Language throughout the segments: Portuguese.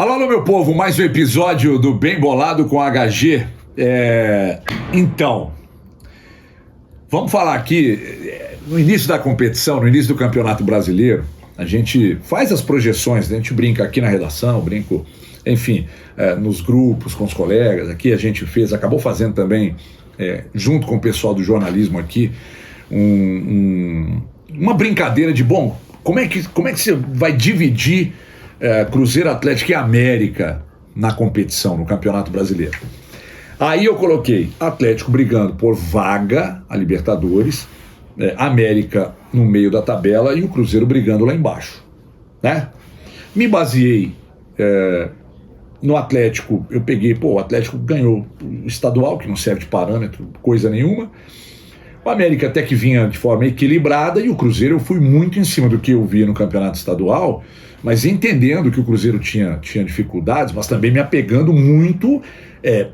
Alô, alô, meu povo, mais um episódio do Bem Bolado com HG. Então, vamos falar aqui, no início da competição, no início do Campeonato Brasileiro, a gente faz as projeções, a gente brinca aqui na redação, brinco, enfim, nos grupos, com os colegas, aqui a gente acabou fazendo também, junto com o pessoal do jornalismo aqui, uma brincadeira de, bom, como é que você vai dividir Cruzeiro, Atlético e América na competição, no Campeonato Brasileiro? Aí eu coloquei Atlético brigando por vaga a Libertadores, América no meio da tabela e o Cruzeiro brigando lá embaixo, né? Me baseei no Atlético, eu peguei, o Atlético ganhou o estadual, que não serve de parâmetro, coisa nenhuma. O América até que vinha de forma equilibrada e o Cruzeiro eu fui muito em cima do que eu via no campeonato estadual, mas entendendo que o Cruzeiro tinha dificuldades, mas também me apegando muito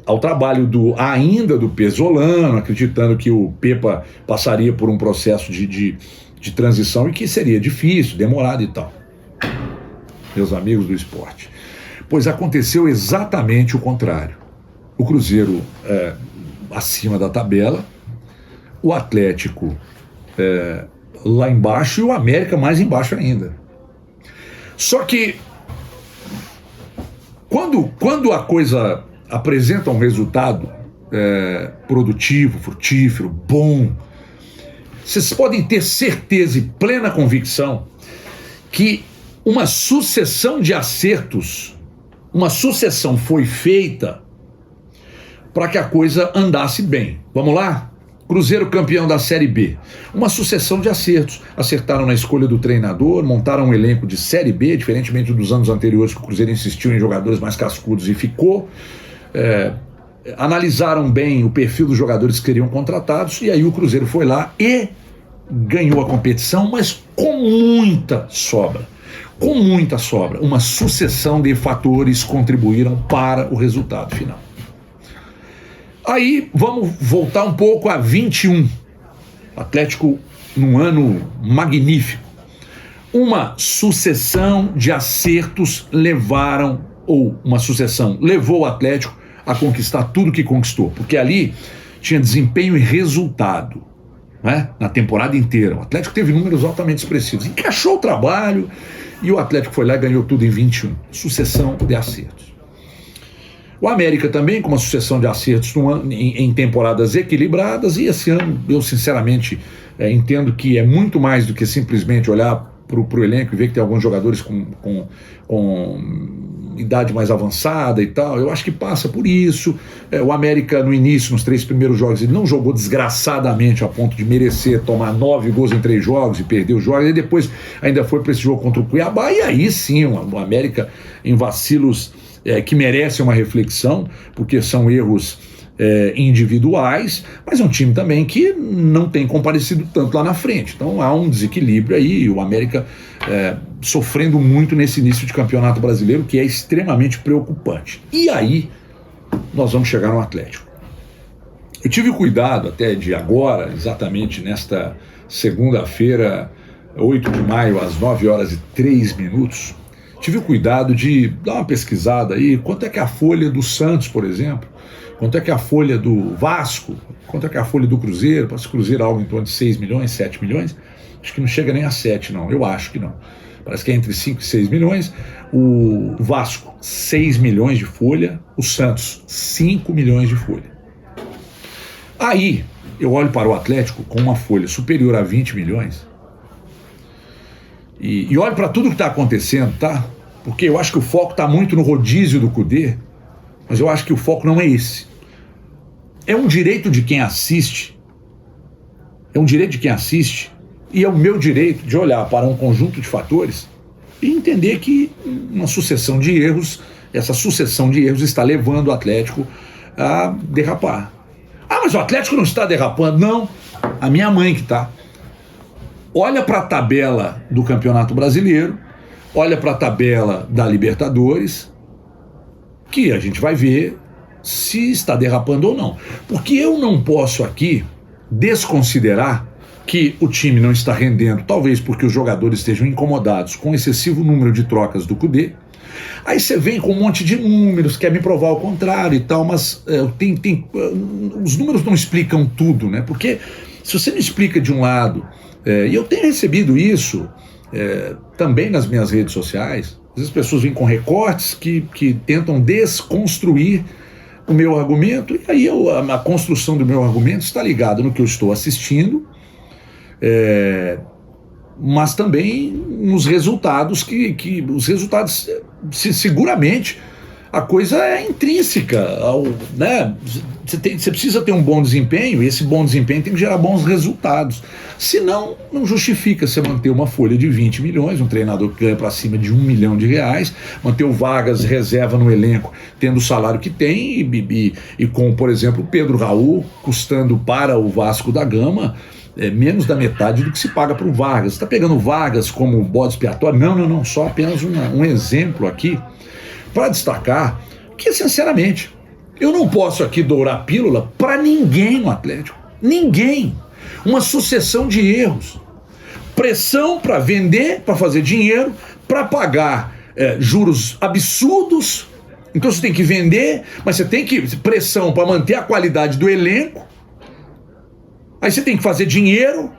ao trabalho ainda do Pesolano, acreditando que o Pepa passaria por um processo de transição e que seria difícil, demorado e tal. Meus amigos do esporte. Pois aconteceu exatamente o contrário. O Cruzeiro acima da tabela, o Atlético lá embaixo e o América mais embaixo ainda. Só que quando a coisa apresenta um resultado produtivo, frutífero, bom, vocês podem ter certeza e plena convicção que uma sucessão de acertos, uma sucessão foi feita para que a coisa andasse bem. Vamos lá? Cruzeiro campeão da Série B. Uma sucessão de acertos. Acertaram na escolha do treinador, montaram um elenco de Série B, diferentemente dos anos anteriores que o Cruzeiro insistiu em jogadores mais cascudos e ficou. Analisaram bem o perfil dos jogadores que seriam contratados e aí o Cruzeiro foi lá e ganhou a competição, mas com muita sobra. Com muita sobra. Uma sucessão de fatores contribuíram para o resultado final. Aí vamos voltar um pouco a 21. Atlético num ano magnífico. Uma sucessão de acertos uma sucessão levou o Atlético a conquistar tudo que conquistou. Porque ali tinha desempenho e resultado, né? Na temporada inteira. O Atlético teve números altamente expressivos. Encaixou o trabalho e o Atlético foi lá e ganhou tudo em 21. Sucessão de acertos. O América também, com uma sucessão de acertos em temporadas equilibradas, e esse ano eu sinceramente entendo que é muito mais do que simplesmente olhar para o elenco e ver que tem alguns jogadores com idade mais avançada e tal. Eu acho que passa por isso. O América no início, nos 3 primeiros jogos, ele não jogou desgraçadamente a ponto de merecer tomar 9 gols em 3 jogos e perder os jogos, e depois ainda foi para esse jogo contra o Cuiabá, e aí sim o América em vacilos que merecem uma reflexão, porque são erros individuais, mas é um time também que não tem comparecido tanto lá na frente. Então há um desequilíbrio aí, e o América sofrendo muito nesse início de campeonato brasileiro, que é extremamente preocupante. E aí nós vamos chegar no Atlético. Eu tive o cuidado até de agora, exatamente nesta segunda-feira, 8 de maio, às 9h03, tive o cuidado de dar uma pesquisada aí, quanto é que é a folha do Santos, por exemplo, quanto é que é a folha do Vasco, quanto é que é a folha do Cruzeiro, para esse Cruzeiro algo em torno de 6 milhões, 7 milhões, acho que não chega nem a 7 não, eu acho que não, parece que é entre 5 e 6 milhões, o Vasco 6 milhões de folha, o Santos 5 milhões de folha. Aí eu olho para o Atlético com uma folha superior a 20 milhões, e olho para tudo que está acontecendo, tá? Porque eu acho que o foco está muito no rodízio do Cudê, mas eu acho que o foco não é esse. É um direito de quem assiste, e é o meu direito de olhar para um conjunto de fatores e entender que essa sucessão de erros está levando o Atlético a derrapar. Ah, mas o Atlético não está derrapando. Não, a minha mãe que está. Olha para a tabela do Campeonato Brasileiro, olha para a tabela da Libertadores, que a gente vai ver se está derrapando ou não. Porque eu não posso aqui desconsiderar que o time não está rendendo, talvez porque os jogadores estejam incomodados com o excessivo número de trocas do Cudê, Aí você vem com um monte de números, quer me provar o contrário e tal, mas os números não explicam tudo, né? Porque se você me explica de um lado, e eu tenho recebido isso também nas minhas redes sociais, às vezes as pessoas vêm com recortes que tentam desconstruir o meu argumento, e aí a construção do meu argumento está ligada no que eu estou assistindo, mas também nos resultados os resultados, seguramente a coisa é intrínseca, né? Você precisa ter um bom desempenho, e esse bom desempenho tem que gerar bons resultados. Senão, não justifica você manter uma folha de 20 milhões, um treinador que ganha para cima de R$1 milhão, manter o Vargas reserva no elenco, tendo o salário que tem, e com, por exemplo, o Pedro Raul custando para o Vasco da Gama menos da metade do que se paga para o Vargas. Você está pegando o Vargas como bode expiatório? Não, só apenas um exemplo aqui, para destacar que, sinceramente, eu não posso aqui dourar pílula para ninguém no Atlético. Ninguém. Uma sucessão de erros. Pressão para vender, para fazer dinheiro, para pagar juros absurdos. Então você tem que vender, mas você tem que pressão para manter a qualidade do elenco. Aí você tem que fazer dinheiro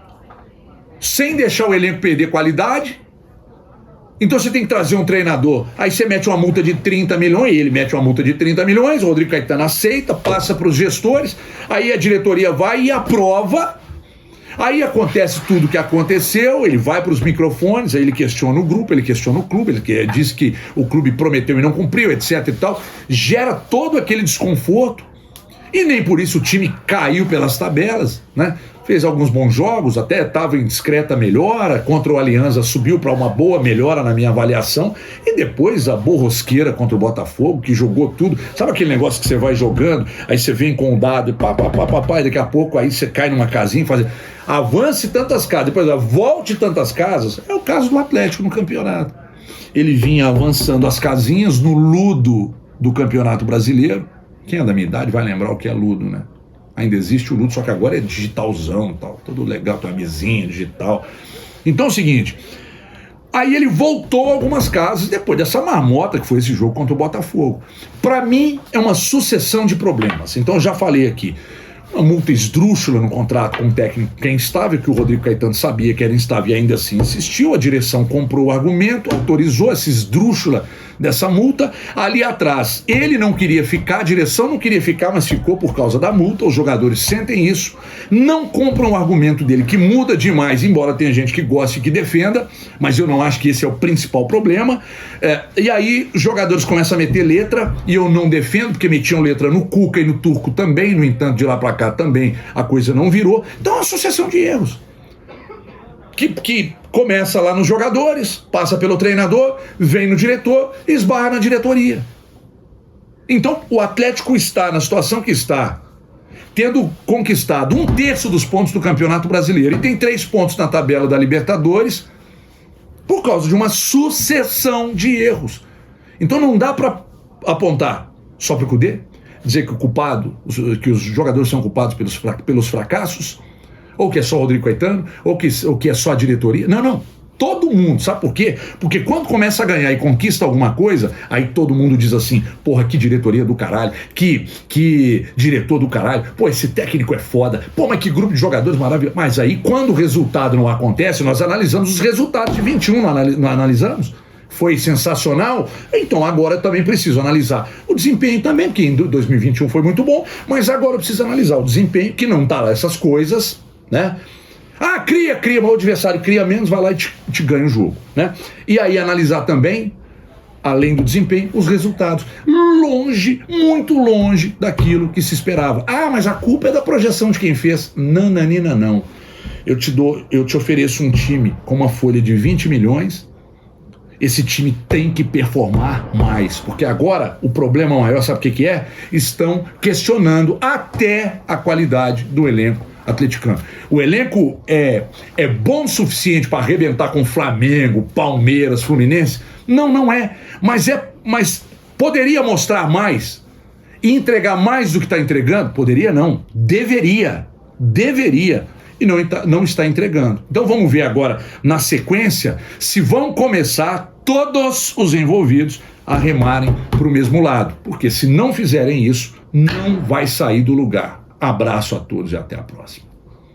sem deixar o elenco perder qualidade. Então você tem que trazer um treinador, aí você mete uma multa de 30 milhões, ele mete uma multa de 30 milhões, o Rodrigo Caetano aceita, passa para os gestores, aí a diretoria vai e aprova, aí acontece tudo o que aconteceu, ele vai para os microfones, aí ele questiona o grupo, ele questiona o clube, ele diz que o clube prometeu e não cumpriu, etc e tal, gera todo aquele desconforto, e nem por isso o time caiu pelas tabelas, né? Fez alguns bons jogos, até estava em discreta melhora, contra o Alianza subiu para uma boa melhora na minha avaliação, e depois a borrosqueira contra o Botafogo, que jogou tudo. Sabe aquele negócio que você vai jogando, aí você vem com o dado, e daqui a pouco aí você cai numa casinha e faz... Avance tantas casas, depois volte tantas casas. É o caso do Atlético no campeonato. Ele vinha avançando as casinhas no ludo do Campeonato Brasileiro. Quem é da minha idade vai lembrar o que é ludo, né? Ainda existe o ludo, só que agora é digitalzão, tal, tudo legal, tem uma mesinha digital. Então é o seguinte, aí ele voltou a algumas casas depois dessa marmota que foi esse jogo contra o Botafogo. Para mim é uma sucessão de problemas. Então eu já falei aqui, uma multa esdrúxula no contrato com um técnico que é instável, que o Rodrigo Caetano sabia que era instável e ainda assim insistiu, a direção comprou o argumento, autorizou essa esdrúxula dessa multa. Ali atrás ele não queria ficar, a direção não queria ficar, mas ficou por causa da multa. Os jogadores sentem isso, não compram o argumento dele, que muda demais, embora tenha gente que goste e que defenda, mas eu não acho que esse é o principal problema. E aí os jogadores começam a meter letra, e eu não defendo, porque metiam letra no Cuca e no Turco também, no entanto de lá pra cá também a coisa não virou. Então é uma sucessão de erros que começa lá nos jogadores, passa pelo treinador, vem no diretor, esbarra na diretoria. Então o Atlético está na situação que está, tendo conquistado 1/3 dos pontos do Campeonato Brasileiro e tem 3 pontos na tabela da Libertadores por causa de uma sucessão de erros. Então não dá para apontar só para o Cudê, dizer que que os jogadores são culpados pelos fracassos, ou que é só o Rodrigo Caetano, ou que é só a diretoria. Não. Todo mundo. Sabe por quê? Porque quando começa a ganhar e conquista alguma coisa, aí todo mundo diz assim, porra, que diretoria do caralho, que diretor do caralho, pô, esse técnico é foda, pô, mas que grupo de jogadores maravilhoso. Mas aí, quando o resultado não acontece, nós analisamos os resultados de 21, não analisamos? Foi sensacional, então agora eu também preciso analisar o desempenho também, porque em 2021 foi muito bom, mas agora eu preciso analisar o desempenho, que não tá lá essas coisas, né? Ah, cria, mas o adversário cria menos, vai lá e te ganha o jogo, né? E aí analisar também, além do desempenho, os resultados. Longe, muito longe daquilo que se esperava. Ah, mas a culpa é da projeção de quem fez. Nananina, não. Eu te ofereço um time com uma folha de 20 milhões, esse time tem que performar mais, porque agora o problema maior, sabe o que é? Estão questionando até a qualidade do elenco atleticano. O elenco é bom o suficiente para arrebentar com Flamengo, Palmeiras, Fluminense? Não é. Mas poderia mostrar mais e entregar mais do que está entregando? Poderia não. Deveria. E não está entregando. Então vamos ver agora, na sequência, se vão começar todos os envolvidos a remarem para o mesmo lado, porque se não fizerem isso, não vai sair do lugar. Abraço a todos e até a próxima.